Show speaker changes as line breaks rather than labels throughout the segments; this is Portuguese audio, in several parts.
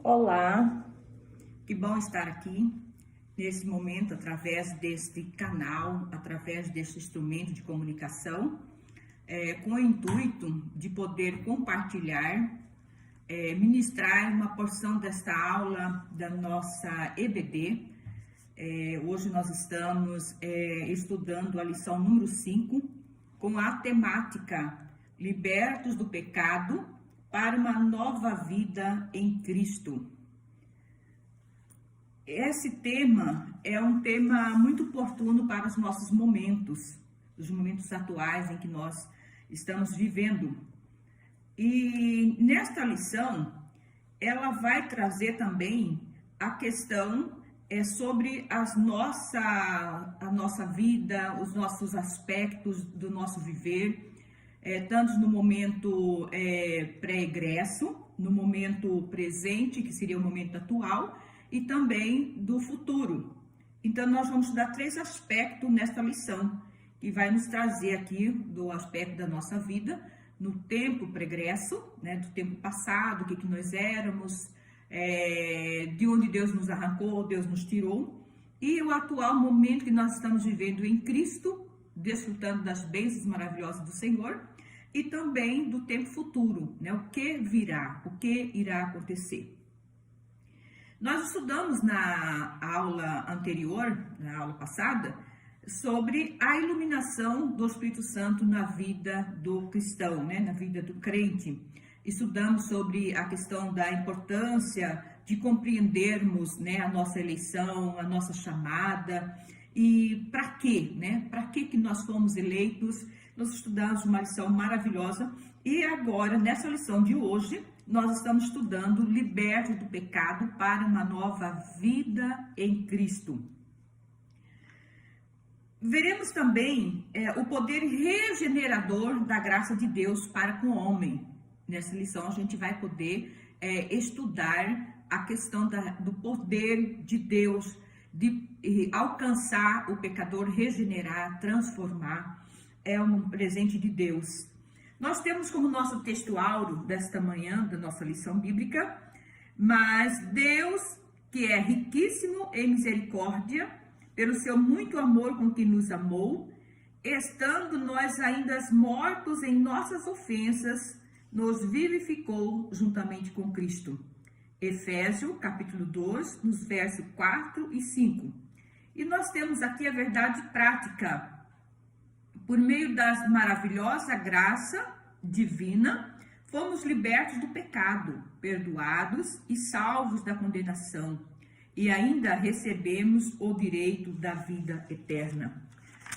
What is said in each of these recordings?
Olá, que bom estar aqui nesse momento, através deste canal, através deste instrumento de comunicação, com o intuito de poder compartilhar, ministrar uma porção desta aula da nossa EBD. Hoje nós estamos estudando a lição número 5, com a temática Libertos do Pecado para uma nova vida em Cristo. Esse tema é um tema muito oportuno para os nossos momentos, os momentos atuais em que nós estamos vivendo. E nesta lição, ela vai trazer também a questão sobre a nossa vida, os nossos aspectos do nosso viver, tanto no momento pré-egresso, no momento presente, que seria o momento atual, e também do futuro. Então, nós vamos estudar 3 aspectos nesta lição, que vai nos trazer aqui do aspecto da nossa vida, no tempo pregresso, né, do tempo passado, o que nós éramos, de onde Deus nos arrancou, Deus nos tirou, e o atual momento que nós estamos vivendo em Cristo, desfrutando das bênçãos maravilhosas do Senhor, e também do tempo futuro, né? O que virá, o que irá acontecer. Nós estudamos na aula anterior, na aula passada, sobre a iluminação do Espírito Santo na vida do cristão, né? Na vida do crente. Estudamos sobre a questão da importância de compreendermos, né, a nossa eleição, a nossa chamada, e para quê, né? Para que nós fomos eleitos? Nós estudamos uma lição maravilhosa e agora, nessa lição de hoje, nós estamos estudando Libertos do Pecado para uma nova vida em Cristo. Veremos também o poder regenerador da graça de Deus para com o homem. Nessa lição a gente vai poder estudar a questão do poder de Deus, de alcançar o pecador, regenerar, transformar. É um presente de Deus. Nós temos como nosso texto áureo desta manhã, da nossa lição bíblica, mas Deus, que é riquíssimo em misericórdia, pelo seu muito amor com que nos amou, estando nós ainda mortos em nossas ofensas, nos vivificou juntamente com Cristo. Efésios, capítulo 2, nos versos 4 e 5. E nós temos aqui a verdade prática. Por meio da maravilhosa graça divina, fomos libertos do pecado, perdoados e salvos da condenação, e ainda recebemos o direito da vida eterna.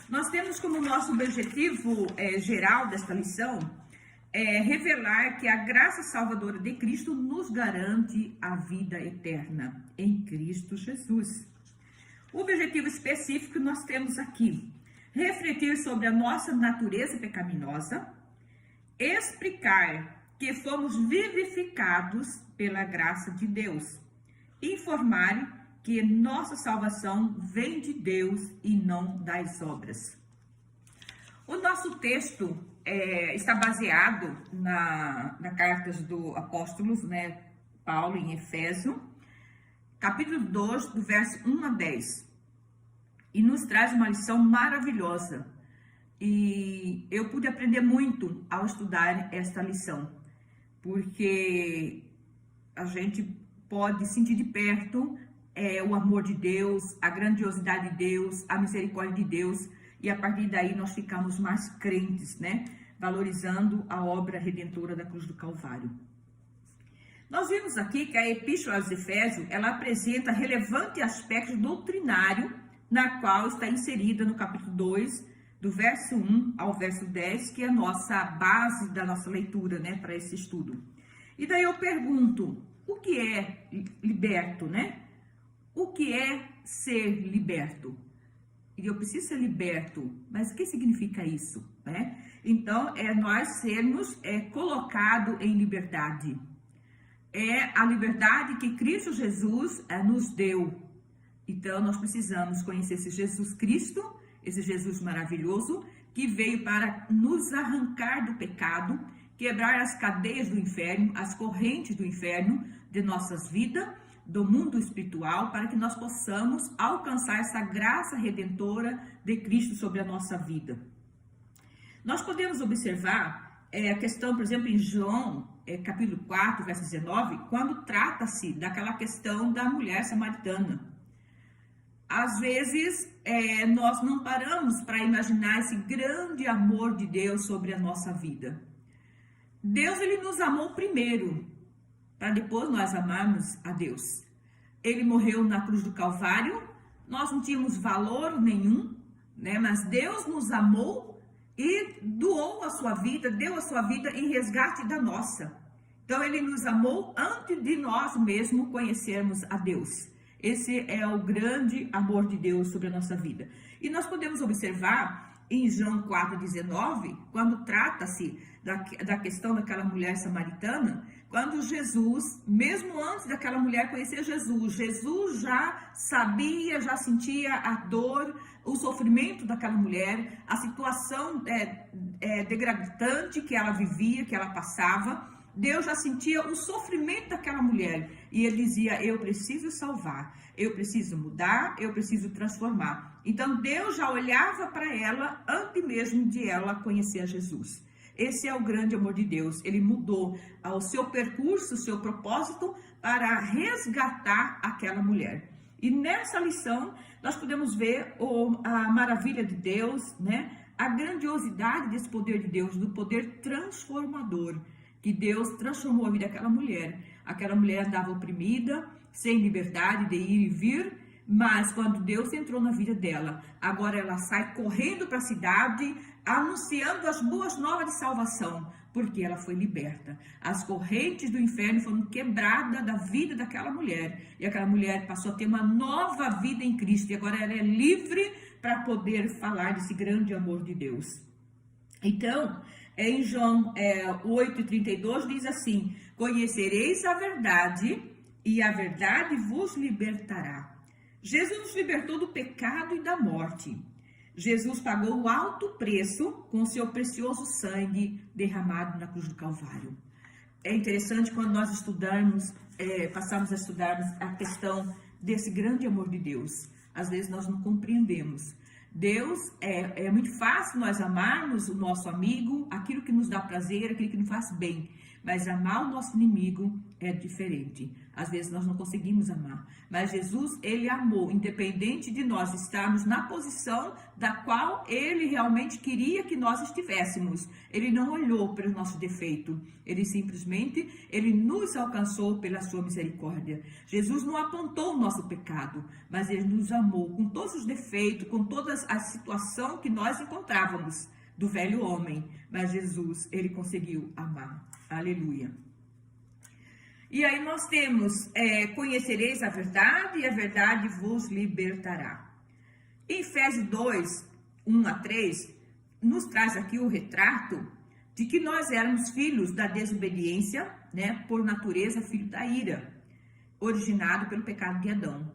Nós temos como nosso objetivo geral desta lição revelar que a graça salvadora de Cristo nos garante a vida eterna em Cristo Jesus. O objetivo específico que nós temos aqui: refletir sobre a nossa natureza pecaminosa, explicar que fomos vivificados pela graça de Deus, informar que nossa salvação vem de Deus e não das obras. O nosso texto está baseado na cartas do apóstolo, né, Paulo, em Efésio, capítulo 2, do verso 1 a 10. E nos traz uma lição maravilhosa. E eu pude aprender muito ao estudar esta lição, porque a gente pode sentir de perto o amor de Deus, a grandiosidade de Deus, a misericórdia de Deus, e a partir daí nós ficamos mais crentes, né? Valorizando a obra redentora da cruz do Calvário. Nós vimos aqui que a Epístola aos Efésios, ela apresenta relevante aspecto doutrinário, na qual está inserida no capítulo 2, do verso 1 ao verso 10, que é a nossa base da nossa leitura, né, para esse estudo. E daí eu pergunto, o que é liberto, né? O que é ser liberto? E eu preciso ser liberto, mas o que significa isso, né? Então, nós sermos colocados em liberdade. É a liberdade que Cristo Jesus nos deu. Então, nós precisamos conhecer esse Jesus Cristo, esse Jesus maravilhoso, que veio para nos arrancar do pecado, quebrar as cadeias do inferno, as correntes do inferno, de nossas vidas, do mundo espiritual, para que nós possamos alcançar essa graça redentora de Cristo sobre a nossa vida. Nós podemos observar a questão, por exemplo, em João, capítulo 4, verso 19, quando trata-se daquela questão da mulher samaritana. Às vezes, nós não paramos para imaginar esse grande amor de Deus sobre a nossa vida. Deus, ele nos amou primeiro, para depois nós amarmos a Deus. Ele morreu na cruz do Calvário, nós não tínhamos valor nenhum, né? Mas Deus nos amou e doou a sua vida, deu a sua vida em resgate da nossa. Então, ele nos amou antes de nós mesmos conhecermos a Deus. Esse é o grande amor de Deus sobre a nossa vida. E nós podemos observar em João 4,19, quando trata-se da questão daquela mulher samaritana, quando Jesus, mesmo antes daquela mulher conhecer Jesus já sabia, já sentia a dor, o sofrimento daquela mulher, a situação degradante que ela vivia, que ela passava. Deus já sentia o sofrimento daquela mulher e ele dizia: eu preciso salvar, eu preciso mudar, eu preciso transformar. Então Deus já olhava para ela antes mesmo de ela conhecer a Jesus. Esse é o grande amor de Deus. Ele mudou o seu percurso, o seu propósito para resgatar aquela mulher. E nessa lição nós podemos ver a maravilha de Deus, né? A grandiosidade desse poder de Deus, do poder transformador, que Deus transformou a vida daquela mulher. Aquela mulher andava oprimida, sem liberdade de ir e vir, mas quando Deus entrou na vida dela, agora ela sai correndo para a cidade, anunciando as boas novas de salvação, porque ela foi liberta. As correntes do inferno foram quebradas da vida daquela mulher, e aquela mulher passou a ter uma nova vida em Cristo, e agora ela é livre para poder falar desse grande amor de Deus. Então, em João 8,32 diz assim: conhecereis a verdade e a verdade vos libertará. Jesus nos libertou do pecado e da morte. Jesus pagou o alto preço com o seu precioso sangue derramado na cruz do Calvário. É interessante quando nós passamos a estudarmos a questão desse grande amor de Deus. Às vezes nós não compreendemos. Deus, é muito fácil nós amarmos o nosso amigo, aquilo que nos dá prazer, aquilo que nos faz bem. Mas amar o nosso inimigo é diferente. Às vezes nós não conseguimos amar. Mas Jesus, ele amou, independente de nós estarmos na posição da qual ele realmente queria que nós estivéssemos. Ele não olhou para o nosso defeito. Ele simplesmente, ele nos alcançou pela sua misericórdia. Jesus não apontou o nosso pecado, mas ele nos amou com todos os defeitos, com toda a situação que nós encontrávamos do velho homem. Mas Jesus, ele conseguiu amar. Aleluia. E aí nós temos, conhecereis a verdade e a verdade vos libertará. Em Efésios 2, 1-3, nos traz aqui o retrato de que nós éramos filhos da desobediência, né, por natureza, filho da ira, originado pelo pecado de Adão.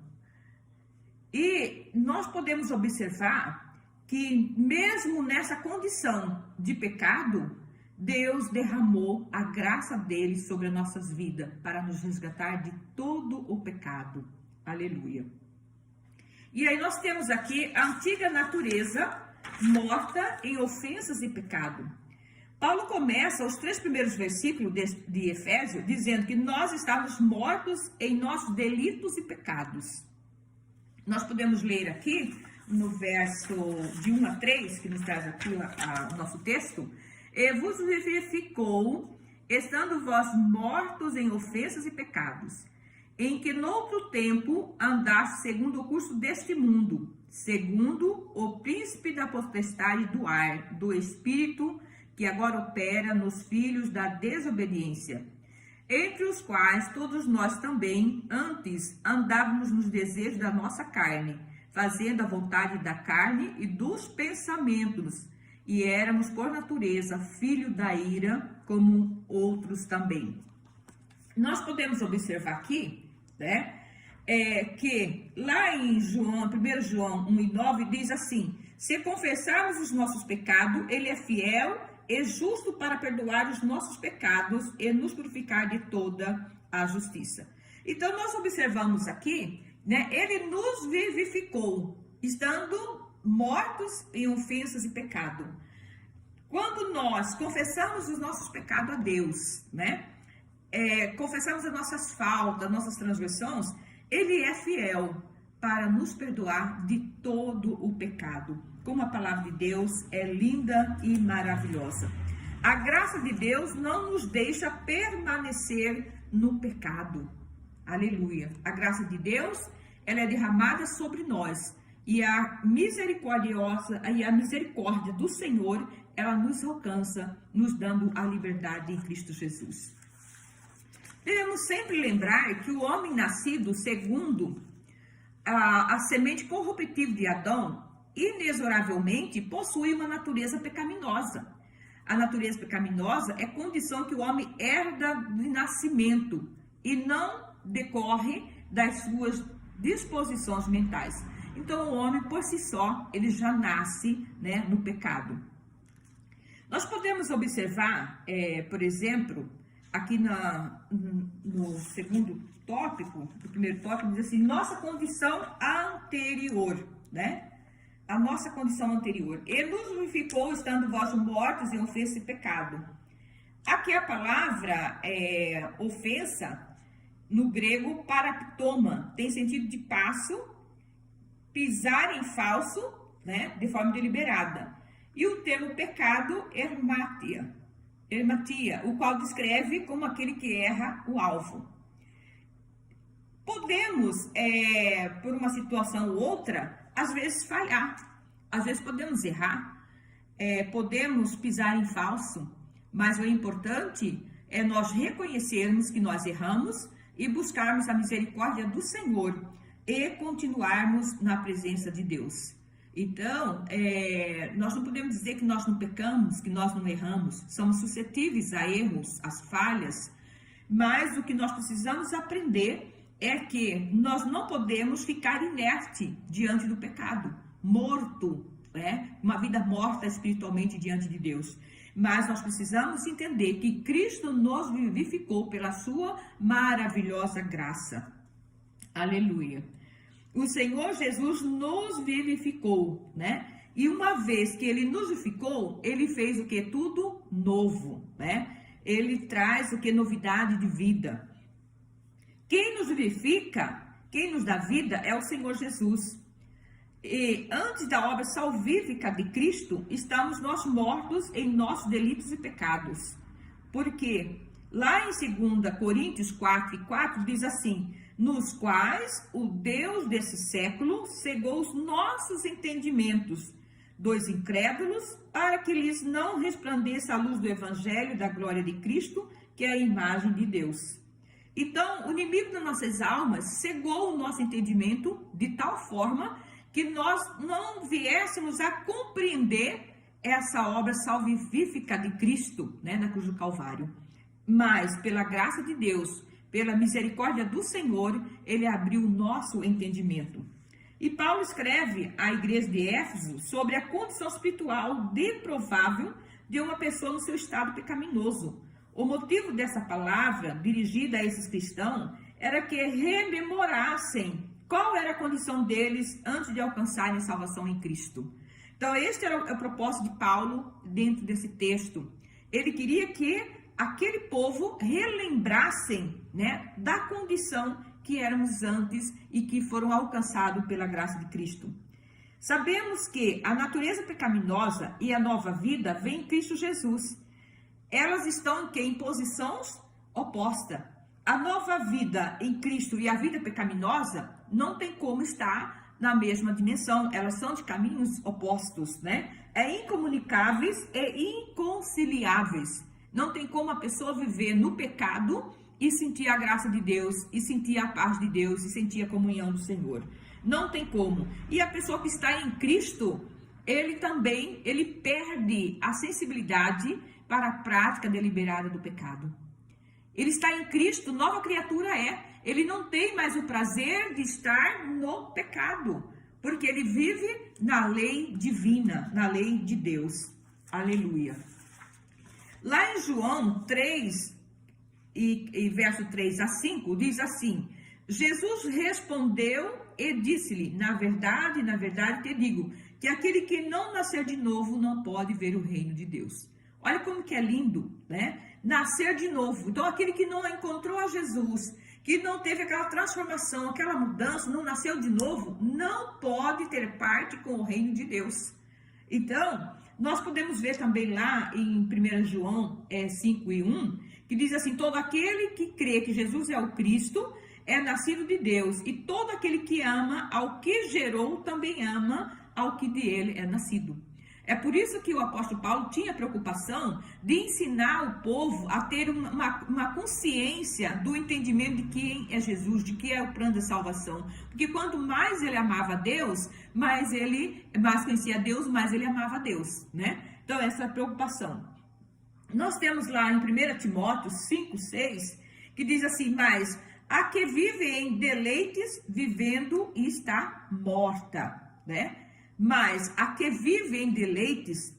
E nós podemos observar que mesmo nessa condição de pecado, Deus derramou a graça dele sobre as nossas vidas para nos resgatar de todo o pecado. Aleluia. E aí nós temos aqui a antiga natureza morta em ofensas e pecado. Paulo começa os 3 primeiros versículos de Efésios dizendo que nós estávamos mortos em nossos delitos e pecados. Nós podemos ler aqui no verso de 1-3, que nos traz aqui o nosso texto: e vos vivificou, estando vós mortos em ofensas e pecados, em que noutro tempo andaste segundo o curso deste mundo, segundo o príncipe da potestade do ar, do espírito que agora opera nos filhos da desobediência, entre os quais todos nós também antes andávamos nos desejos da nossa carne, fazendo a vontade da carne e dos pensamentos, e éramos, por natureza, filho da ira, como outros também. Nós podemos observar aqui, né, que lá em 1 João 1:9 diz assim: se confessarmos os nossos pecados, ele é fiel e justo para perdoar os nossos pecados e nos purificar de toda a justiça. Então, nós observamos aqui, né, ele nos vivificou, estando mortos em ofensas e pecado. Quando nós confessamos os nossos pecados a Deus, né, confessamos as nossas faltas, nossas transgressões, ele é fiel para nos perdoar de todo o pecado. Como a palavra de Deus é linda e maravilhosa. A graça de Deus não nos deixa permanecer no pecado. Aleluia. A graça de Deus, ela é derramada sobre nós. E a misericórdia do Senhor, ela nos alcança, nos dando a liberdade em Cristo Jesus. Devemos sempre lembrar que o homem nascido segundo a semente corruptível de Adão, inexoravelmente possui uma natureza pecaminosa. A natureza pecaminosa é condição que o homem herda de nascimento e não decorre das suas disposições mentais. Então, o homem, por si só, ele já nasce, né, no pecado. Nós podemos observar, por exemplo, aqui no segundo tópico, do primeiro tópico, diz assim, nossa condição anterior, né? A nossa condição anterior. Ele nos vivificou estando vós mortos em ofensa e pecado. Aqui a palavra ofensa, no grego, paraptoma, tem sentido de passo, pisar em falso, né, de forma deliberada. E o termo pecado, ermatia, o qual descreve como aquele que erra o alvo. Podemos, por uma situação ou outra, às vezes falhar, às vezes podemos errar, podemos pisar em falso, mas o importante é nós reconhecermos que nós erramos e buscarmos a misericórdia do Senhor e continuarmos na presença de Deus. Então, nós não podemos dizer que nós não pecamos, que nós não erramos, somos suscetíveis a erros, às falhas, mas o que nós precisamos aprender é que nós não podemos ficar inerte diante do pecado, morto, uma vida morta espiritualmente diante de Deus. Mas nós precisamos entender que Cristo nos vivificou pela sua maravilhosa graça. Aleluia. O Senhor Jesus nos vivificou, né? E uma vez que ele nos vivificou, ele fez o que? Tudo novo, né? Ele traz o que? Novidade de vida. Quem nos vivifica, quem nos dá vida é o Senhor Jesus. E antes da obra salvífica de Cristo, estamos nós mortos em nossos delitos e pecados. Porque lá em 2 Coríntios 4:4 diz assim, nos quais o Deus desse século cegou os nossos entendimentos, dos incrédulos, para que lhes não resplandeça a luz do evangelho da glória de Cristo, que é a imagem de Deus. Então, o inimigo das nossas almas cegou o nosso entendimento de tal forma que nós não viéssemos a compreender essa obra salvífica de Cristo, né, na cruz do Calvário. Mas, pela graça de Deus, pela misericórdia do Senhor, ele abriu o nosso entendimento. E Paulo escreve à igreja de Éfeso sobre a condição espiritual deprovável de uma pessoa no seu estado pecaminoso. O motivo dessa palavra, dirigida a esses cristãos, era que rememorassem qual era a condição deles antes de alcançarem a salvação em Cristo. Então, este era o propósito de Paulo dentro desse texto. Ele queria que aquele povo relembrassem, né, da condição que éramos antes e que foram alcançados pela graça de Cristo. Sabemos que a natureza pecaminosa e a nova vida vem em Cristo Jesus. Elas estão em posições opostas. A nova vida em Cristo e a vida pecaminosa não tem como estar na mesma dimensão. Elas são de caminhos opostos, né? Incomunicáveis e inconciliáveis. Não tem como a pessoa viver no pecado e sentir a graça de Deus, e sentir a paz de Deus, e sentir a comunhão do Senhor. Não tem como. E a pessoa que está em Cristo, ele perde a sensibilidade para a prática deliberada do pecado. Ele está em Cristo, nova criatura é. Ele não tem mais o prazer de estar no pecado, porque ele vive na lei divina, na lei de Deus. Aleluia. Lá em João 3, e verso 3 a 5, diz assim: Jesus respondeu e disse-lhe: na verdade te digo, que aquele que não nascer de novo não pode ver o reino de Deus. Olha como que é lindo, né? Nascer de novo. Então, aquele que não encontrou a Jesus, que não teve aquela transformação, aquela mudança, não nasceu de novo, não pode ter parte com o reino de Deus. Então, nós podemos ver também lá em 1 João 5:1, que diz assim: todo aquele que crê que Jesus é o Cristo é nascido de Deus, e todo aquele que ama ao que gerou também ama ao que de ele é nascido. É por isso que o apóstolo Paulo tinha preocupação de ensinar o povo a ter uma consciência do entendimento de quem é Jesus, de que é o plano de salvação. Porque quanto mais ele amava a Deus, mais conhecia a Deus, mais ele amava a Deus, né? Então, essa é a preocupação. Nós temos lá em 1 Timóteo 5:6, que diz assim: mas a que vive em deleites, vivendo e está morta, né? Mas a que vive em deleites,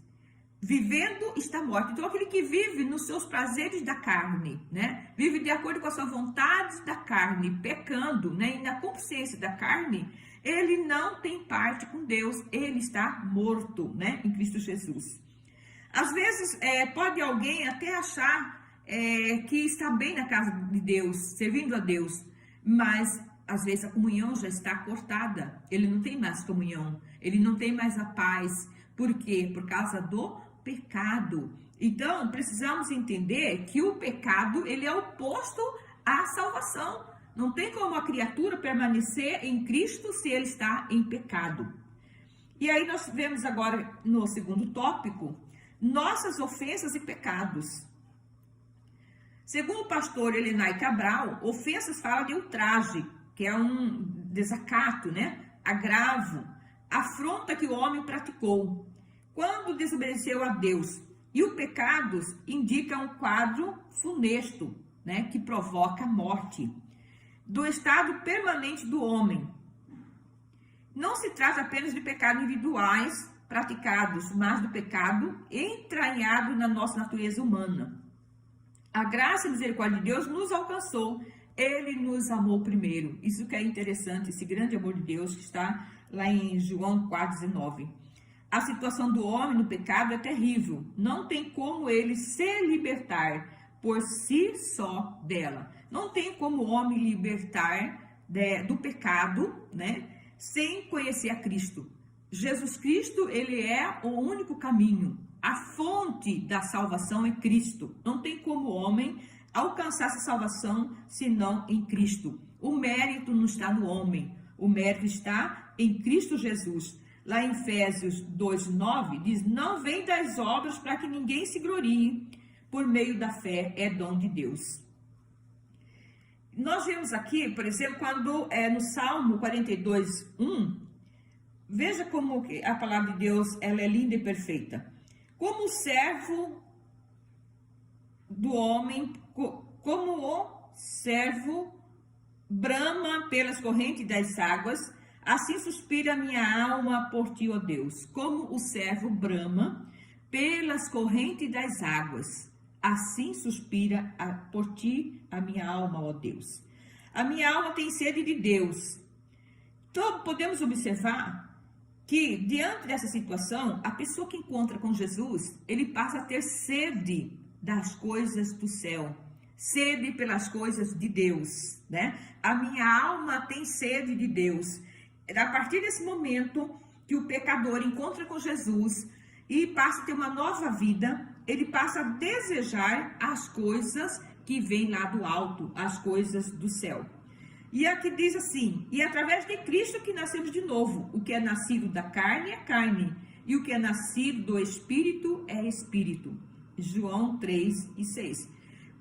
vivendo, está morta. Então, aquele que vive nos seus prazeres da carne, né? Vive de acordo com as suas vontades da carne, pecando, né? E na consciência da carne, ele não tem parte com Deus, ele está morto, né? Em Cristo Jesus. Às vezes, pode alguém até achar que está bem na casa de Deus, servindo a Deus, mas às vezes a comunhão já está cortada, ele não tem mais comunhão, ele não tem mais a paz. Por quê? Por causa do pecado. Então, precisamos entender que o pecado, ele é oposto à salvação. Não tem como a criatura permanecer em Cristo se ele está em pecado. E aí nós vemos agora no segundo tópico, nossas ofensas e pecados. Segundo o pastor Elenay Cabral, ofensas fala de ultraje, que é um desacato, né? Agravo, afronta que o homem praticou quando desobedeceu a Deus. E o pecados indica um quadro funesto, né? Que provoca morte, do estado permanente do homem. Não se trata apenas de pecados individuais praticados, mas do pecado entranhado na nossa natureza humana. A graça e a misericórdia de Deus nos alcançou. Ele nos amou primeiro. Isso que é interessante, esse grande amor de Deus que está lá em João 4,19. A situação do homem no pecado é terrível. Não tem como ele se libertar por si só dela. Não tem como o homem libertar do pecado, né, sem conhecer a Cristo. Jesus Cristo, ele é o único caminho. A fonte da salvação é Cristo. Não tem como o homem alcançar essa salvação senão em Cristo. O mérito não está no homem, o mérito está em Cristo Jesus. Lá em Efésios 2:9 diz: não vem das obras para que ninguém se glorie, por meio da fé é dom de Deus. Nós vemos aqui, por exemplo, quando no Salmo 42:1, veja como a palavra de Deus ela é linda e perfeita. Como o servo do homem, como o servo brama pelas correntes das águas, assim suspira a minha alma por ti, ó Deus. Como o servo brama pelas correntes das águas, assim suspira por ti a minha alma, ó Deus. A minha alma tem sede de Deus. Então, podemos observar que, diante dessa situação, a pessoa que encontra com Jesus, ele passa a ter sede das coisas do céu, sede pelas coisas de Deus, né? A minha alma tem sede de Deus. A partir desse momento que o pecador encontra com Jesus e passa a ter uma nova vida, ele passa a desejar as coisas que vêm lá do alto, as coisas do céu. E aqui diz assim: e através de Cristo que nascemos de novo. O que é nascido da carne é carne, e o que é nascido do Espírito é Espírito. João 3:6.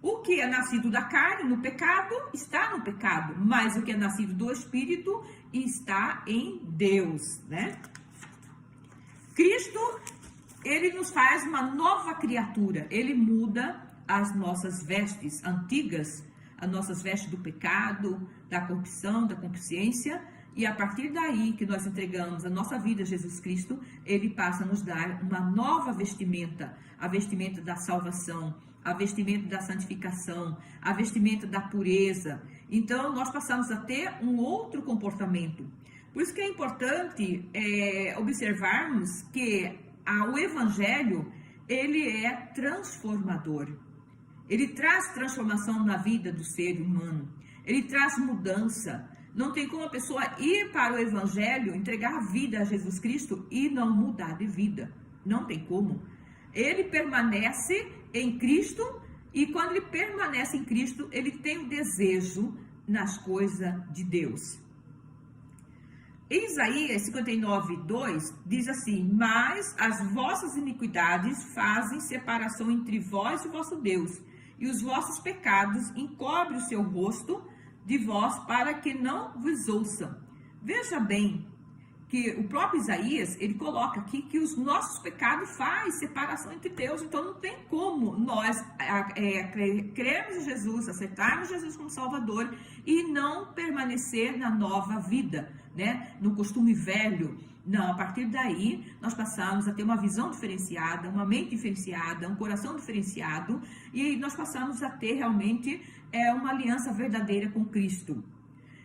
O que é nascido da carne, no pecado, está no pecado, mas o que é nascido do Espírito está em Deus, né? Cristo, ele nos faz uma nova criatura, ele muda as nossas vestes antigas, as nossas vestes do pecado, da corrupção, da consciência, e a partir daí que nós entregamos a nossa vida a Jesus Cristo, ele passa a nos dar uma nova vestimenta, a vestimenta da salvação, a vestimenta da santificação, a vestimenta da pureza. Então, nós passamos a ter um outro comportamento. Por isso que é importante observarmos que o Evangelho, ele é transformador. Ele traz transformação na vida do ser humano. Ele traz mudança. Não tem como a pessoa ir para o Evangelho, entregar a vida a Jesus Cristo e não mudar de vida. Não tem como. Ele permanece em Cristo e quando ele permanece em Cristo, ele tem o desejo nas coisas de Deus. Em Isaías 59:2 diz assim: mas as vossas iniquidades fazem separação entre vós e o vosso Deus, e os vossos pecados encobrem o seu rosto de vós para que não vos ouçam. Veja bem que o próprio Isaías, ele coloca aqui que os nossos pecados fazem separação entre Deus, então não tem como nós crermos em Jesus, aceitarmos Jesus como Salvador e não permanecer na nova vida, né? No costume velho. Não, a partir daí nós passamos a ter uma visão diferenciada, uma mente diferenciada, um coração diferenciado e nós passamos a ter realmente uma aliança verdadeira com Cristo.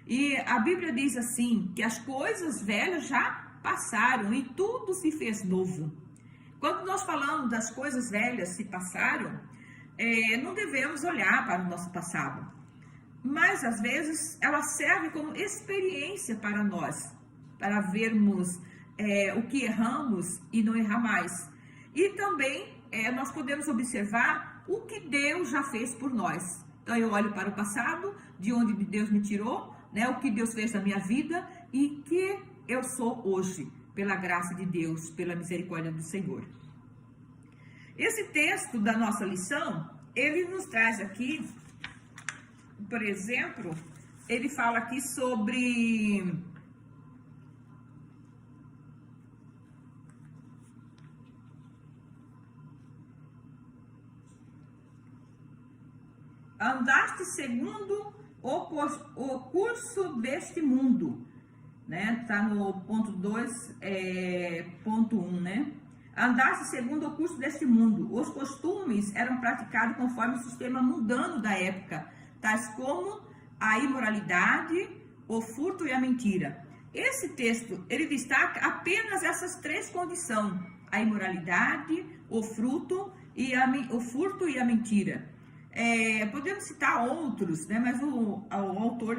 E a Bíblia diz assim, que as coisas velhas já passaram e tudo se fez novo. Quando nós falamos das coisas velhas se passaram, não devemos olhar para o nosso passado. Mas às vezes ela serve como experiência para nós, para vermos o que erramos e não errar mais. E também nós podemos observar o que Deus já fez por nós. Então eu olho para o passado, de onde Deus me tirou, né, o que Deus fez na minha vida e que eu sou hoje, pela graça de Deus, pela misericórdia do Senhor. Esse texto da nossa lição, ele nos traz aqui, por exemplo, ele fala aqui sobre andaste segundo o curso deste mundo, né? Tá no ponto 2, ponto 1, né? Andaste segundo o curso deste mundo. Os costumes eram praticados conforme o sistema mundano da época, tais como a imoralidade, o furto e a mentira. Esse texto, ele destaca apenas essas três condições: a imoralidade, o furto e a mentira. Podemos citar outros, né? Mas o autor,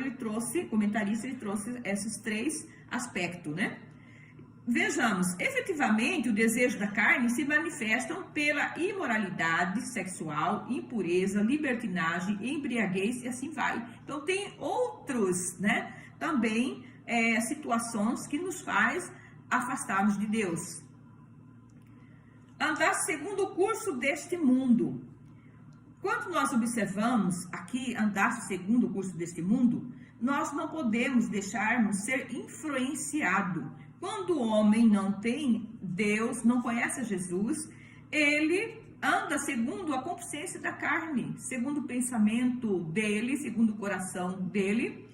comentarista, ele trouxe esses três aspectos, né? Vejamos, efetivamente o desejo da carne se manifestam pela imoralidade sexual, impureza, libertinagem, embriaguez e assim vai. Então tem outros, né? Também situações que nos faz afastarmos de Deus. Andar segundo o curso deste mundo. Quando nós observamos aqui, andar segundo o curso deste mundo, nós não podemos deixarmos ser influenciado. Quando o homem não tem Deus, não conhece Jesus, ele anda segundo a consciência da carne, segundo o pensamento dele, segundo o coração dele.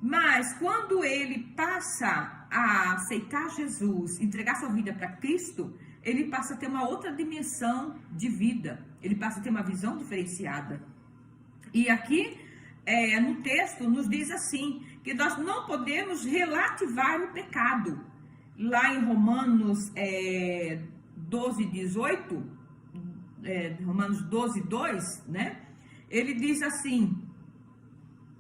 Mas quando ele passa a aceitar Jesus, entregar sua vida para Cristo, ele passa a ter uma outra dimensão de vida, ele passa a ter uma visão diferenciada. E aqui, no texto, nos diz assim, que nós não podemos relativar o pecado. Lá em Romanos 12:18, Romanos 12:2, né? Ele diz assim: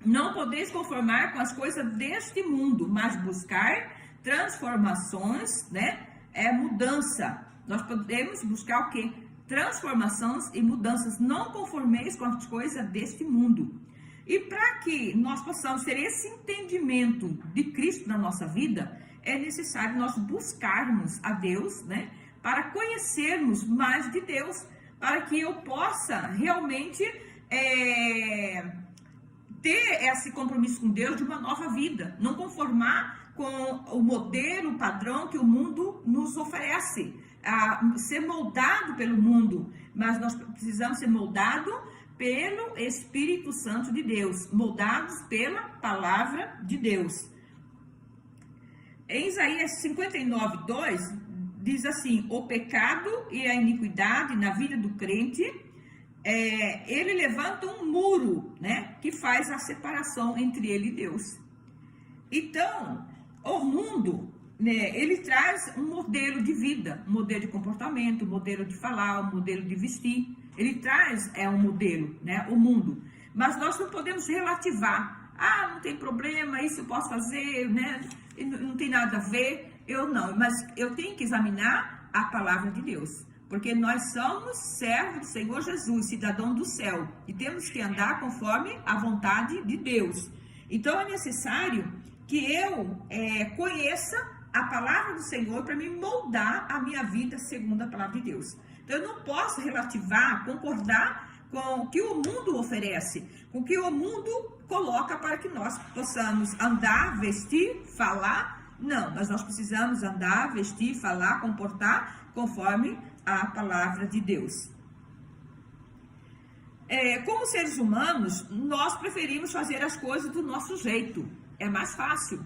não podeis conformar com as coisas deste mundo, mas buscar transformações, né? Mudança. Nós podemos buscar o quê? Transformações e mudanças. Não conformeis com as coisas deste mundo. E para que nós possamos ter esse entendimento de Cristo na nossa vida, é necessário nós buscarmos a Deus, né? Para conhecermos mais de Deus, para que eu possa realmente ter esse compromisso com Deus de uma nova vida, não conformar com o modelo, o padrão que o mundo nos oferece, ser moldado pelo mundo, mas nós precisamos ser moldados pelo Espírito Santo de Deus, moldados pela palavra de Deus. Em Isaías 59:2 diz assim: o pecado e a iniquidade na vida do crente ele levanta um muro, né, que faz a separação entre ele e Deus. Então, o mundo, né, ele traz um modelo de vida, um modelo de comportamento, um modelo de falar, um modelo de vestir. Ele traz um modelo, né, o mundo. Mas nós não podemos relativar. Ah, não tem problema, isso eu posso fazer, né, não tem nada a ver. Eu não, mas eu tenho que examinar a palavra de Deus. Porque nós somos servos do Senhor Jesus, cidadão do céu. E temos que andar conforme a vontade de Deus. Então é necessário que eu conheça a palavra do Senhor para me moldar a minha vida segundo a palavra de Deus. Então eu não posso relativar, concordar com o que o mundo oferece, com o que o mundo coloca para que nós possamos andar, vestir, falar. Não, mas nós precisamos andar, vestir, falar, comportar conforme a palavra de Deus. Como seres humanos, nós preferimos fazer as coisas do nosso jeito. É mais fácil.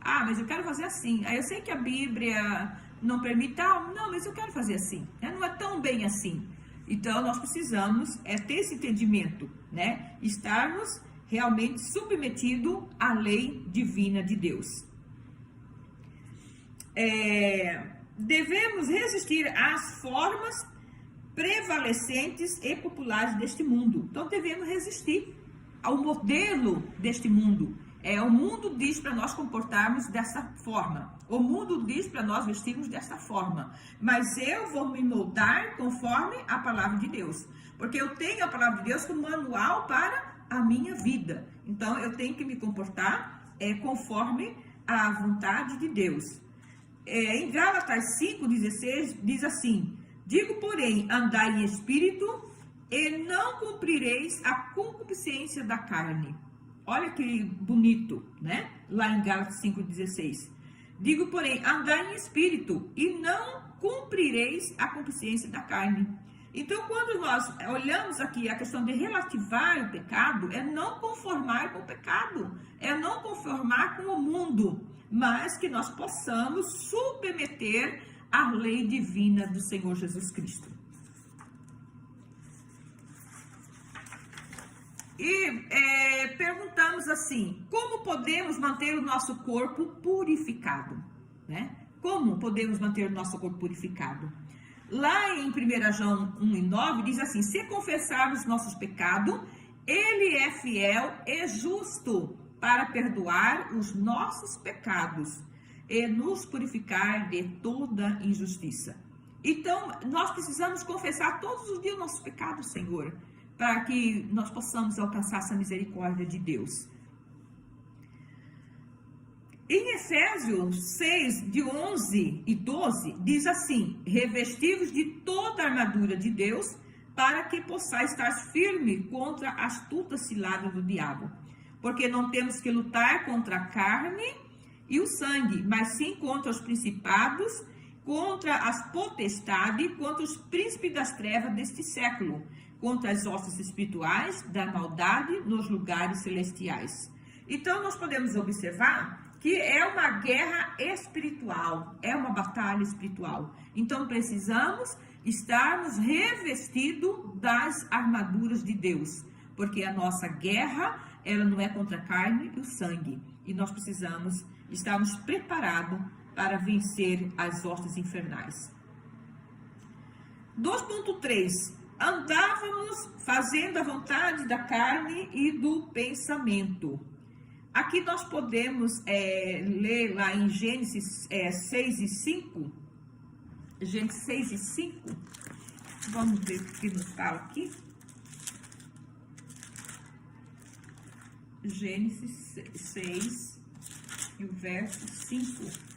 Ah, mas eu quero fazer assim. Eu sei que a Bíblia não permite tal. Não, mas eu quero fazer assim. Não é tão bem assim. Então, nós precisamos ter esse entendimento, né? Estarmos realmente submetidos à lei divina de Deus. Devemos resistir às formas prevalecentes e populares deste mundo. Então, devemos resistir ao modelo deste mundo. O mundo diz para nós comportarmos dessa forma. O mundo diz para nós vestirmos dessa forma. Mas eu vou me moldar conforme a palavra de Deus. Porque eu tenho a palavra de Deus como manual para a minha vida. Então, eu tenho que me comportar conforme a vontade de Deus. Em Gálatas 5,16 diz assim: digo, porém, andai em espírito e não cumprireis a concupiscência da carne. Olha que bonito, né? Lá em Gálatas 5,16. Digo, porém, andai em espírito e não cumprireis a concupiscência da carne. Então, quando nós olhamos aqui a questão de relativar o pecado, é não conformar com o pecado, é não conformar com o mundo, mas que nós possamos submeter à lei divina do Senhor Jesus Cristo. E perguntamos assim: como podemos manter o nosso corpo purificado? Né? Como podemos manter o nosso corpo purificado? Lá em 1 João 1,9 diz assim: se confessarmos nossos pecados, Ele é fiel e justo para perdoar os nossos pecados e nos purificar de toda injustiça. Então, nós precisamos confessar todos os dias nossos pecados, Senhor, para que nós possamos alcançar essa misericórdia de Deus. Em Efésios 6, de 11 e 12, diz assim: revestivos de toda a armadura de Deus, para que possais estar firme contra a astuta cilada do diabo. Porque não temos que lutar contra a carne e o sangue, mas sim contra os principados, contra as potestades, contra os príncipes das trevas deste século, contra as hostes espirituais da maldade nos lugares celestiais. Então, nós podemos observar que é uma guerra espiritual, é uma batalha espiritual. Então, precisamos estarmos revestidos das armaduras de Deus, porque a nossa guerra, ela não é contra a carne e o sangue, e nós precisamos estarmos preparados para vencer as hostes infernais. 2.3. Andávamos fazendo a vontade da carne e do pensamento. Aqui nós podemos ler lá em Gênesis 6 e 5. Gênesis 6 e 5. Vamos ver o que nos fala aqui. Gênesis 6 e o verso 5.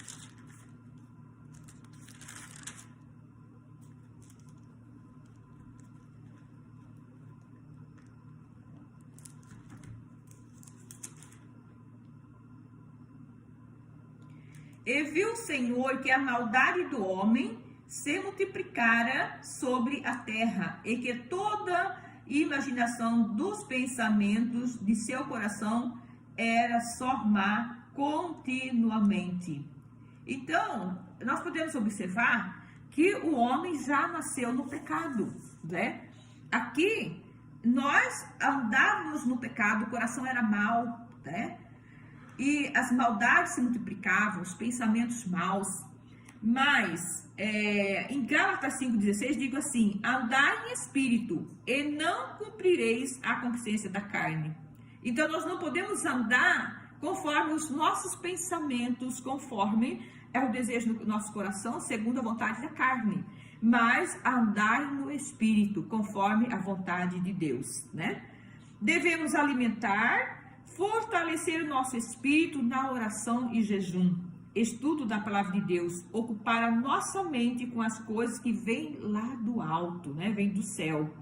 E viu o Senhor que a maldade do homem se multiplicara sobre a terra, e que toda imaginação dos pensamentos de seu coração era só má continuamente. Então, nós podemos observar que o homem já nasceu no pecado, né? Aqui nós andávamos no pecado, o coração era mau, né? E as maldades se multiplicavam, os pensamentos maus. Mas, em Gálatas 5,16, digo assim: andai em espírito, e não cumprireis a concupiscência da carne. Então, nós não podemos andar conforme os nossos pensamentos, conforme é o desejo do nosso coração, segundo a vontade da carne. Mas andai no espírito, conforme a vontade de Deus, né? Devemos alimentar, fortalecer o nosso espírito na oração e jejum, estudo da palavra de Deus, ocupar a nossa mente com as coisas que vêm lá do alto, né? Vem do céu.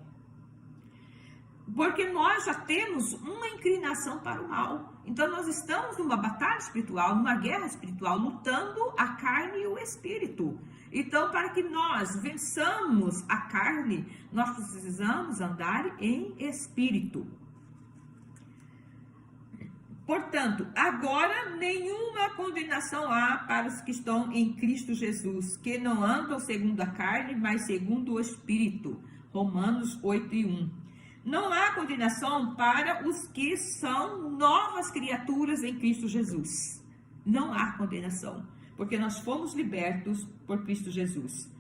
Porque nós já temos uma inclinação para o mal. Então nós estamos numa batalha espiritual, numa guerra espiritual, lutando a carne e o espírito. Então, para que nós vençamos a carne, nós precisamos andar em espírito. Portanto, agora nenhuma condenação há para os que estão em Cristo Jesus, que não andam segundo a carne, mas segundo o Espírito. Romanos 8:1. Não há condenação para os que são novas criaturas em Cristo Jesus. Não há condenação, porque nós fomos libertos por Cristo Jesus.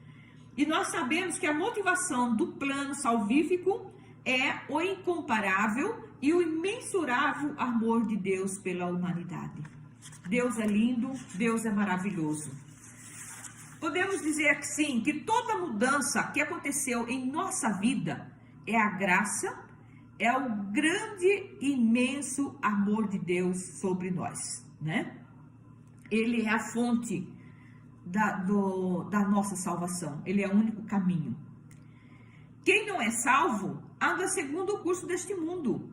E nós sabemos que a motivação do plano salvífico é o incomparável e o imensurável amor de Deus pela humanidade. Deus é lindo, Deus é maravilhoso. Podemos dizer que sim, que toda mudança que aconteceu em nossa vida é a graça, é o grande, imenso amor de Deus sobre nós, né? Ele é a fonte da nossa salvação, ele é o único caminho. Quem não é salvo anda segundo o curso deste mundo,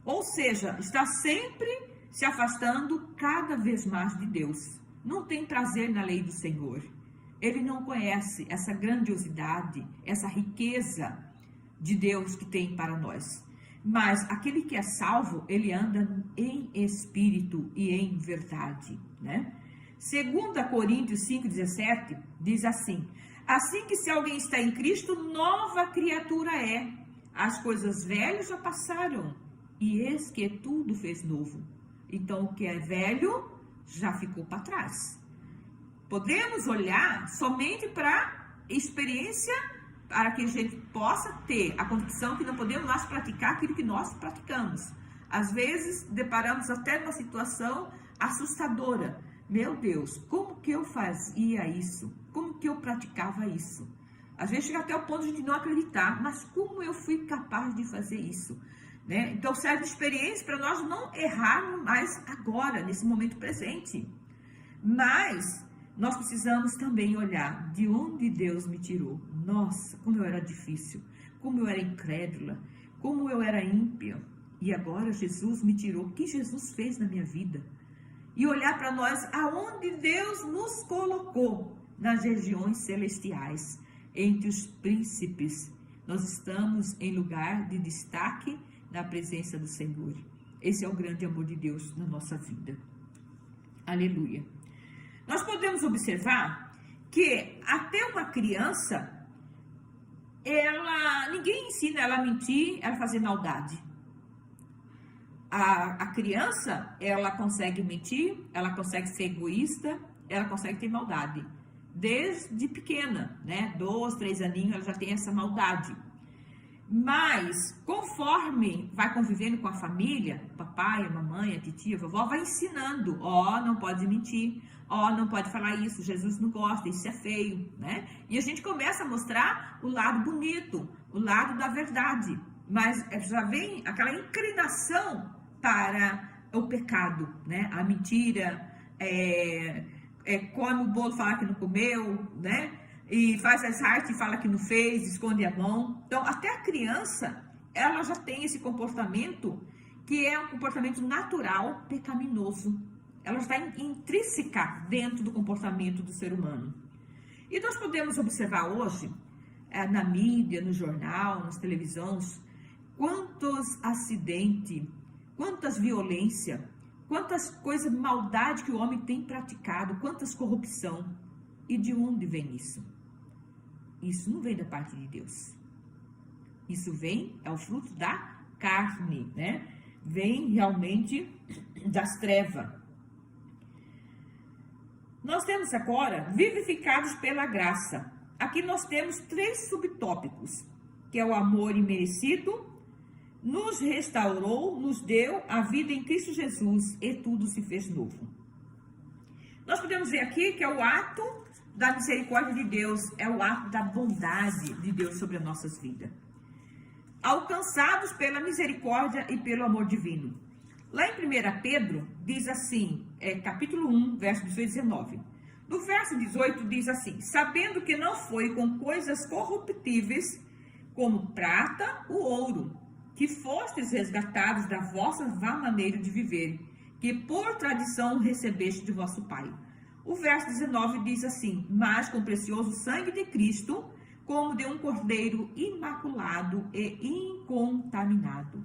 ou seja, está sempre se afastando cada vez mais de Deus. Não tem prazer na lei do Senhor. Ele não conhece essa grandiosidade, essa riqueza de Deus que tem para nós. Mas aquele que é salvo, ele anda em espírito e em verdade, né? 2 Coríntios 5,17 diz assim: assim que se alguém está em Cristo, nova criatura é. As coisas velhas já passaram, e eis que tudo fez novo. Então, o que é velho já ficou para trás. Podemos olhar somente para a experiência, para que a gente possa ter a convicção que não podemos mais praticar aquilo que nós praticamos. Às vezes, deparamos até numa situação assustadora. Meu Deus, como que eu fazia isso? Como que eu praticava isso? Às vezes chega até o ponto de a gente não acreditar, mas como eu fui capaz de fazer isso? Né? Então serve de experiência para nós não errarmos mais agora, nesse momento presente. Mas nós precisamos também olhar de onde Deus me tirou. Nossa, como eu era difícil, como eu era incrédula, como eu era ímpia. E agora Jesus me tirou. O que Jesus fez na minha vida? E olhar para nós aonde Deus nos colocou, nas regiões celestiais, entre os príncipes. Nós estamos em lugar de destaque na presença do Senhor. Esse é o grande amor de Deus na nossa vida. Aleluia. Nós podemos observar que até uma criança, ninguém ensina ela a mentir, ela a fazer maldade. A criança, ela consegue mentir, ela consegue ser egoísta, ela consegue ter maldade. Desde pequena, né? 2, 3 aninhos, ela já tem essa maldade. Mas, conforme vai convivendo com a família, o papai, a mamãe, a titia, a vovó, vai ensinando. Não pode mentir. Não pode falar isso. Jesus não gosta, isso é feio, né? E a gente começa a mostrar o lado bonito, o lado da verdade. Mas já vem aquela inclinação para o pecado, né? A mentira, come o bolo, fala que não comeu, né? E faz as artes e fala que não fez, esconde a mão. Então, até a criança, ela já tem esse comportamento, que é um comportamento natural, pecaminoso. Ela está intrínseca dentro do comportamento do ser humano. E nós podemos observar hoje, na mídia, no jornal, nas televisões, quantos acidentes, quantas violências, quantas coisas, maldade que o homem tem praticado, quantas corrupção. E de onde vem isso? Isso não vem da parte de Deus. Isso é o fruto da carne, né? Vem realmente das trevas. Nós temos agora vivificados pela graça. Aqui nós temos 3 subtópicos, que é o amor imerecido, nos restaurou, nos deu a vida em Cristo Jesus e tudo se fez novo. Nós podemos ver aqui que é o ato da misericórdia de Deus, é o ato da bondade de Deus sobre as nossas vidas. Alcançados pela misericórdia e pelo amor divino. Lá em 1 Pedro, diz assim, capítulo 1, verso 18 e 19. No verso 18 diz assim, sabendo que não foi com coisas corruptíveis, como prata ou ouro, que fostes resgatados da vossa vã maneira de viver, que por tradição recebeste de vosso Pai. O verso 19 diz assim, mas com o precioso sangue de Cristo, como de um cordeiro imaculado e incontaminado.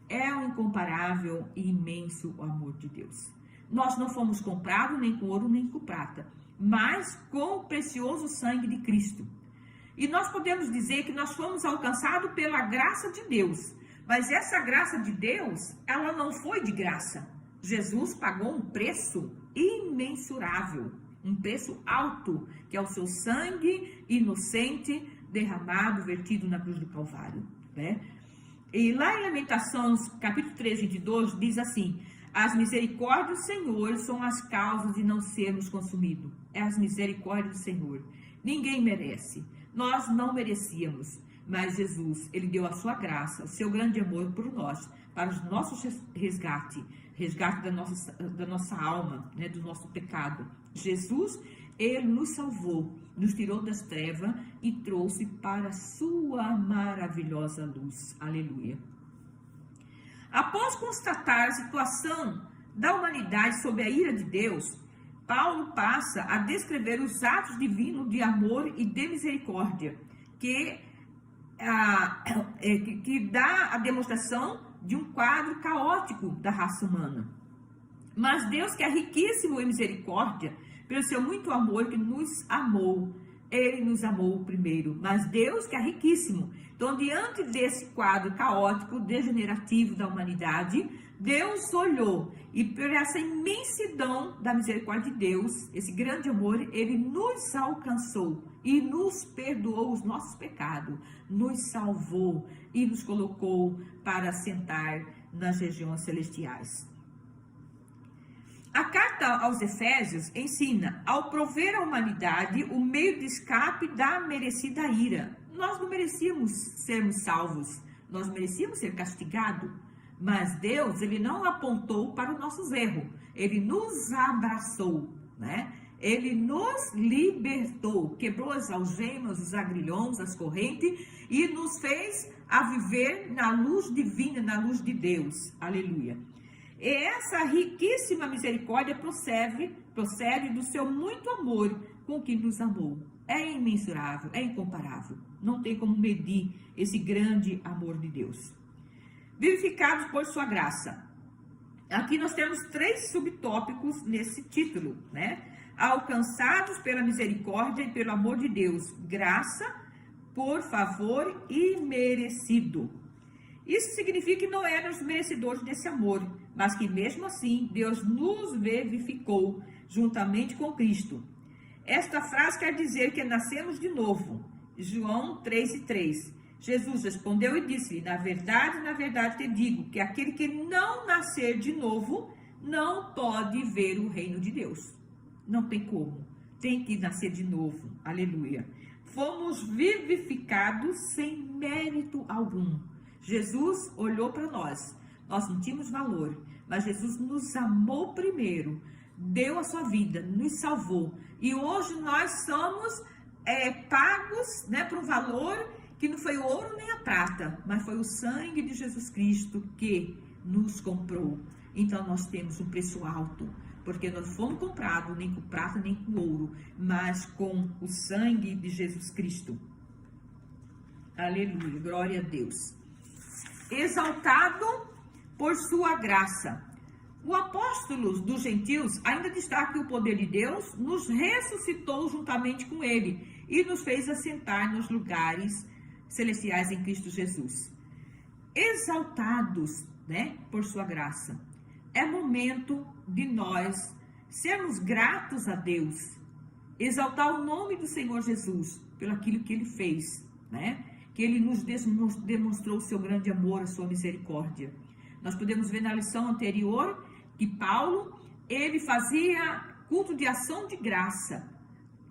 É o incomparável e imenso amor de Deus. Nós não fomos comprados nem com ouro nem com prata, mas com o precioso sangue de Cristo. E nós podemos dizer que nós fomos alcançados pela graça de Deus. Mas essa graça de Deus, ela não foi de graça. Jesus pagou um preço imensurável, um preço alto, que é o seu sangue inocente derramado, vertido na cruz do Calvário, né? E lá em Lamentações, capítulo 13, 22, diz assim, as misericórdias do Senhor são as causas de não sermos consumidos. É as misericórdias do Senhor. Ninguém merece. Nós não merecíamos. Mas Jesus, ele deu a sua graça, o seu grande amor por nós, para o nosso resgate da nossa alma, né, do nosso pecado. Jesus, ele nos salvou, nos tirou das trevas e trouxe para a sua maravilhosa luz. Aleluia. Após constatar a situação da humanidade sob a ira de Deus, Paulo passa a descrever os atos divinos de amor e de misericórdia, que dá a demonstração de um quadro caótico da raça humana. Mas Deus, que é riquíssimo em misericórdia, pelo seu muito amor que nos amou, ele nos amou primeiro. Mas Deus, que é riquíssimo. Então, diante desse quadro caótico, degenerativo da humanidade, Deus olhou e por essa imensidão da misericórdia de Deus, esse grande amor, ele nos alcançou e nos perdoou os nossos pecados, nos salvou e nos colocou para assentar nas regiões celestiais. A carta aos Efésios ensina, ao prover à humanidade o meio de escape da merecida ira. Nós não merecíamos sermos salvos, nós merecíamos ser castigados. Mas Deus, ele não apontou para os nossos erros, ele nos abraçou, né? Ele nos libertou, quebrou as algemas, os agrilhões, as correntes e nos fez a viver na luz divina, na luz de Deus. Aleluia. E essa riquíssima misericórdia procede do seu muito amor com que nos amou. É imensurável, é incomparável. Não tem como medir esse grande amor de Deus. Vivificados por sua graça. Aqui nós temos 3 subtópicos nesse título, né? Alcançados pela misericórdia e pelo amor de Deus. Graça, por favor, imerecido. Isso significa que não éramos merecedores desse amor, mas que mesmo assim Deus nos vivificou juntamente com Cristo. Esta frase quer dizer que nascemos de novo. João 3:3. Jesus respondeu e disse-lhe, na verdade te digo, que aquele que não nascer de novo, não pode ver o reino de Deus. Não tem como, tem que nascer de novo, aleluia. Fomos vivificados sem mérito algum. Jesus olhou para nós não tínhamos valor, mas Jesus nos amou primeiro, deu a sua vida, nos salvou. E hoje nós somos pagos, né, por um valor que não foi o ouro nem a prata, mas foi o sangue de Jesus Cristo que nos comprou. Então nós temos um preço alto, porque nós fomos comprados nem com prata nem com ouro, mas com o sangue de Jesus Cristo. Aleluia, glória a Deus. Exaltado por sua graça. O apóstolo dos gentios ainda destaca que o poder de Deus nos ressuscitou juntamente com ele e nos fez assentar nos lugares celestiais em Cristo Jesus. Exaltados, né, por sua graça. É momento de nós sermos gratos a Deus, exaltar o nome do Senhor Jesus pelo aquilo que Ele fez, né? Que Ele nos demonstrou o seu grande amor, a sua misericórdia. Nós podemos ver na lição anterior que Paulo, ele fazia culto de ação de graça,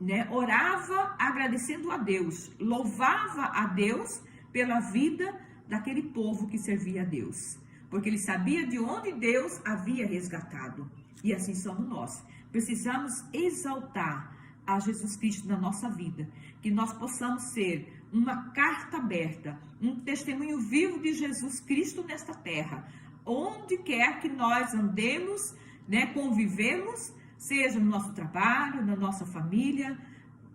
né? Orava agradecendo a Deus, louvava a Deus pela vida daquele povo que servia a Deus, porque ele sabia de onde Deus havia resgatado. E assim somos nós. Precisamos exaltar a Jesus Cristo na nossa vida, que nós possamos ser uma carta aberta, um testemunho vivo de Jesus Cristo nesta terra, onde quer que nós andemos, né, convivemos, seja no nosso trabalho, na nossa família,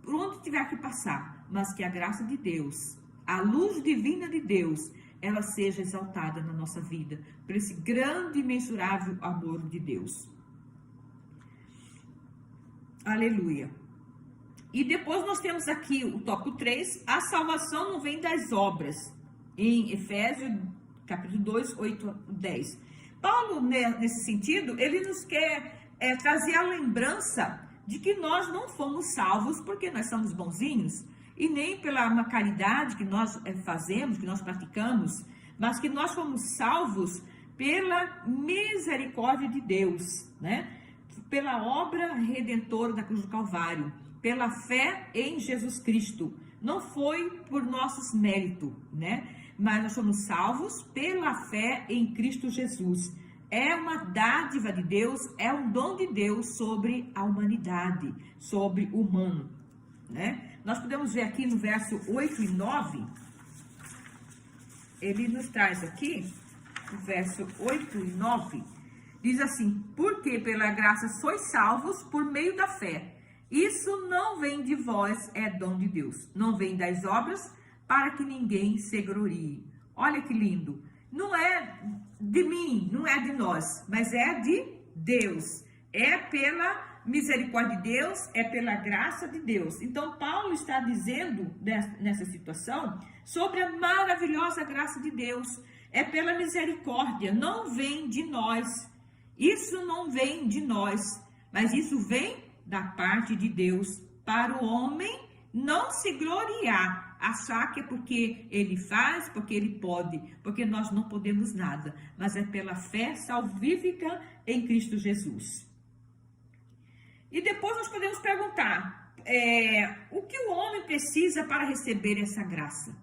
por onde tiver que passar, mas que a graça de Deus, a luz divina de Deus, ela seja exaltada na nossa vida, por esse grande e imensurável amor de Deus. Aleluia. E depois nós temos aqui o tópico 3, a salvação não vem das obras, em Efésios, capítulo 2, 8 a 10. Paulo, nesse sentido, ele nos quer trazer a lembrança de que nós não fomos salvos porque nós somos bonzinhos, e nem pela uma caridade que nós fazemos, que nós praticamos, mas que nós fomos salvos pela misericórdia de Deus, né? Pela obra redentora da cruz do Calvário, pela fé em Jesus Cristo. Não foi por nossos méritos, né? Mas nós somos salvos pela fé em Cristo Jesus. É uma dádiva de Deus, é um dom de Deus sobre a humanidade, sobre o humano, né? Nós podemos ver aqui no verso 8 e 9, ele nos traz aqui, o verso 8 e 9, diz assim: porque pela graça sois salvos por meio da fé. Isso não vem de vós, é dom de Deus. Não vem das obras, para que ninguém se glorie. Olha que lindo. Não é de mim, não é de nós, mas é de Deus. É pela misericórdia de Deus, é pela graça de Deus. Então, Paulo está dizendo nessa situação sobre a maravilhosa graça de Deus. É pela misericórdia, não vem de nós. Isso não vem de nós, mas isso vem da parte de Deus, para o homem não se gloriar, achar que é porque ele faz, porque ele pode, porque nós não podemos nada, mas é pela fé salvífica em Cristo Jesus. E depois nós podemos perguntar, o que o homem precisa para receber essa graça?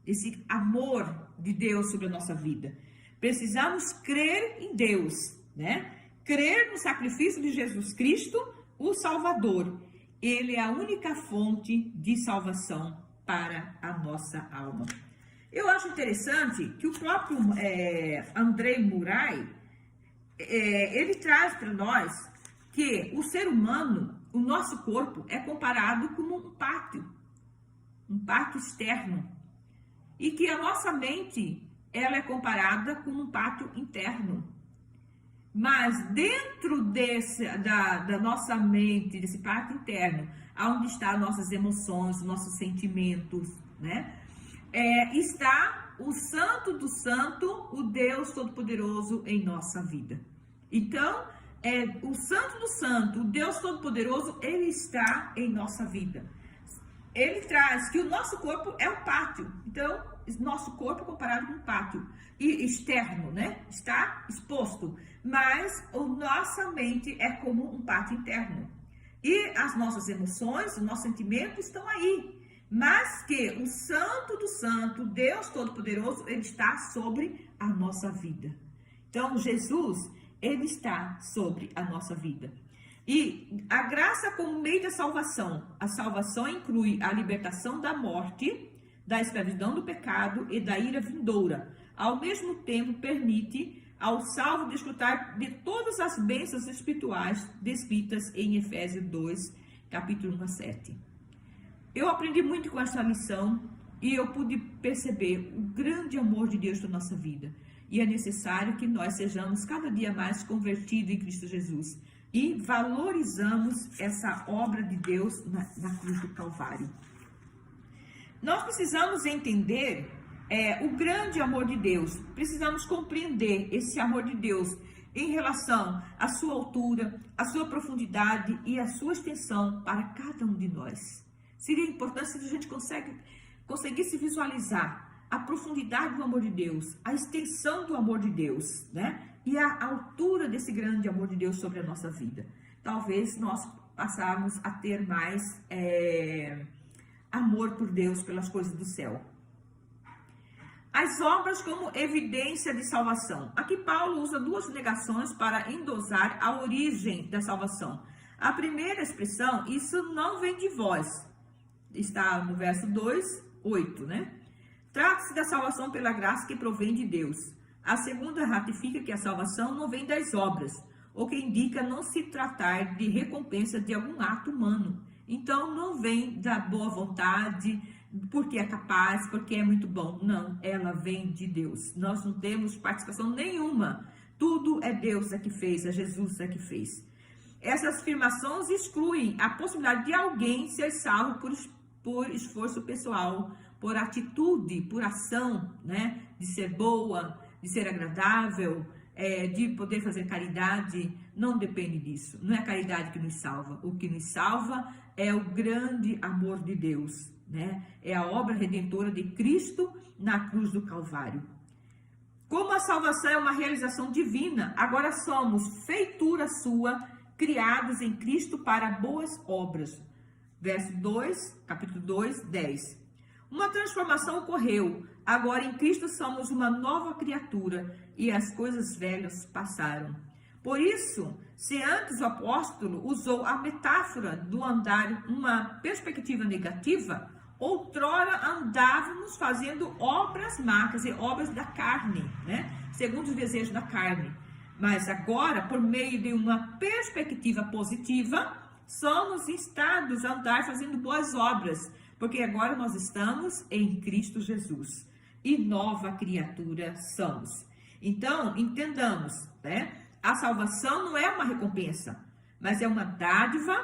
Esse amor de Deus sobre a nossa vida. Precisamos crer em Deus, né? Crer no sacrifício de Jesus Cristo, o Salvador. Ele é a única fonte de salvação para a nossa alma. Eu acho interessante que o próprio André Murray, ele traz para nós que o ser humano, o nosso corpo, é comparado como um pátio externo. E que a nossa mente, ela é comparada com um pátio interno. Mas dentro da nossa mente, desse pátio interno, onde estão nossas emoções, nossos sentimentos, né? Está o Santo do Santo, o Deus Todo-Poderoso em nossa vida. Então, o Santo do Santo, o Deus Todo-Poderoso, ele está em nossa vida. Ele traz que o nosso corpo é um pátio. Então, nosso corpo é comparado com um pátio e externo, né? Está exposto. Mas a nossa mente é como um pátio interno. E as nossas emoções, os nossos sentimentos estão aí. Mas que o Santo do Santo, Deus Todo-Poderoso, ele está sobre a nossa vida. Então, Jesus, ele está sobre a nossa vida. E a graça como meio da salvação. A salvação inclui a libertação da morte, da escravidão do pecado e da ira vindoura. Ao mesmo tempo, permite ao salvo desfrutar de todas as bênçãos espirituais descritas em Efésios 2, capítulo 1 a 7. Eu aprendi muito com essa lição e eu pude perceber o grande amor de Deus na nossa vida. E é necessário que nós sejamos cada dia mais convertidos em Cristo Jesus e valorizamos essa obra de Deus na cruz do Calvário. Nós precisamos entender o grande amor de Deus, precisamos compreender esse amor de Deus em relação à sua altura, à sua profundidade e à sua extensão para cada um de nós. Seria importante se a gente conseguisse visualizar a profundidade do amor de Deus, a extensão do amor de Deus, né? E a altura desse grande amor de Deus sobre a nossa vida. Talvez nós passarmos a ter mais amor por Deus, pelas coisas do céu. As obras como evidência de salvação. Aqui Paulo usa duas negações para endosar a origem da salvação. A primeira expressão, isso não vem de vós, está no verso 2, 8, né? Trata-se da salvação pela graça que provém de Deus. A segunda ratifica que a salvação não vem das obras, o que indica não se tratar de recompensa de algum ato humano. Então, não vem da boa vontade, porque é capaz, porque é muito bom. Não, ela vem de Deus. Nós não temos participação nenhuma. Tudo é Deus que fez, é Jesus que fez. Essas afirmações excluem a possibilidade de alguém ser salvo por esforço pessoal, por atitude, por ação, né? De ser boa, de ser agradável, de poder fazer caridade. Não depende disso. Não é a caridade que nos salva. O que nos salva é o grande amor de Deus, né? É a obra redentora de Cristo na cruz do Calvário. Como a salvação é uma realização divina, agora somos feitura sua, criados em Cristo para boas obras. Verso 2, capítulo 2, 10. Uma transformação ocorreu. Agora em Cristo somos uma nova criatura e as coisas velhas passaram. Por isso, se antes o apóstolo usou a metáfora do andar uma perspectiva negativa, outrora andávamos fazendo obras má, quer dizer, obras da carne, né? Segundo os desejos da carne. Mas agora, por meio de uma perspectiva positiva, somos instados a andar fazendo boas obras, porque agora nós estamos em Cristo Jesus e nova criatura somos. Então, entendamos, né? A salvação não é uma recompensa, mas é uma dádiva,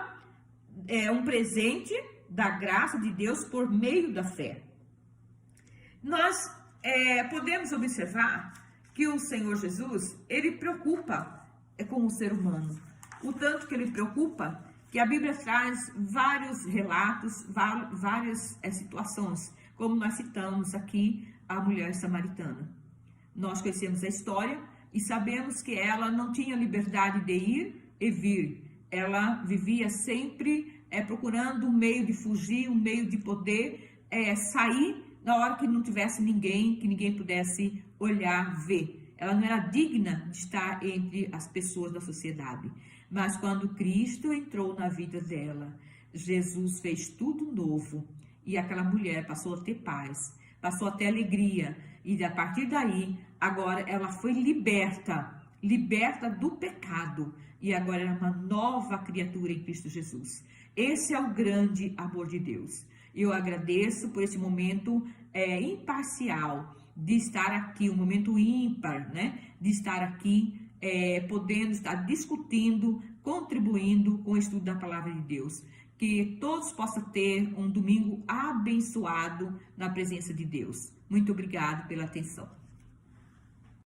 é um presente da graça de Deus por meio da fé. Nós podemos observar que o Senhor Jesus, ele preocupa com o ser humano. O tanto que ele preocupa, que a Bíblia traz vários relatos, várias situações, como nós citamos aqui a mulher samaritana. Nós conhecemos a história e sabemos que ela não tinha liberdade de ir e vir. Ela vivia sempre procurando um meio de fugir, um meio de poder sair na hora que não tivesse ninguém, que ninguém pudesse olhar, ver. Ela não era digna de estar entre as pessoas da sociedade. Mas quando Cristo entrou na vida dela, Jesus fez tudo novo. E aquela mulher passou a ter paz, passou a ter alegria. E a partir daí, agora ela foi liberta do pecado. E agora é uma nova criatura em Cristo Jesus. Esse é o grande amor de Deus. Eu agradeço por esse momento imparcial de estar aqui, um momento ímpar, né? De estar aqui, podendo estar discutindo, contribuindo com o estudo da palavra de Deus. Que todos possam ter um domingo abençoado na presença de Deus. Muito obrigado pela atenção.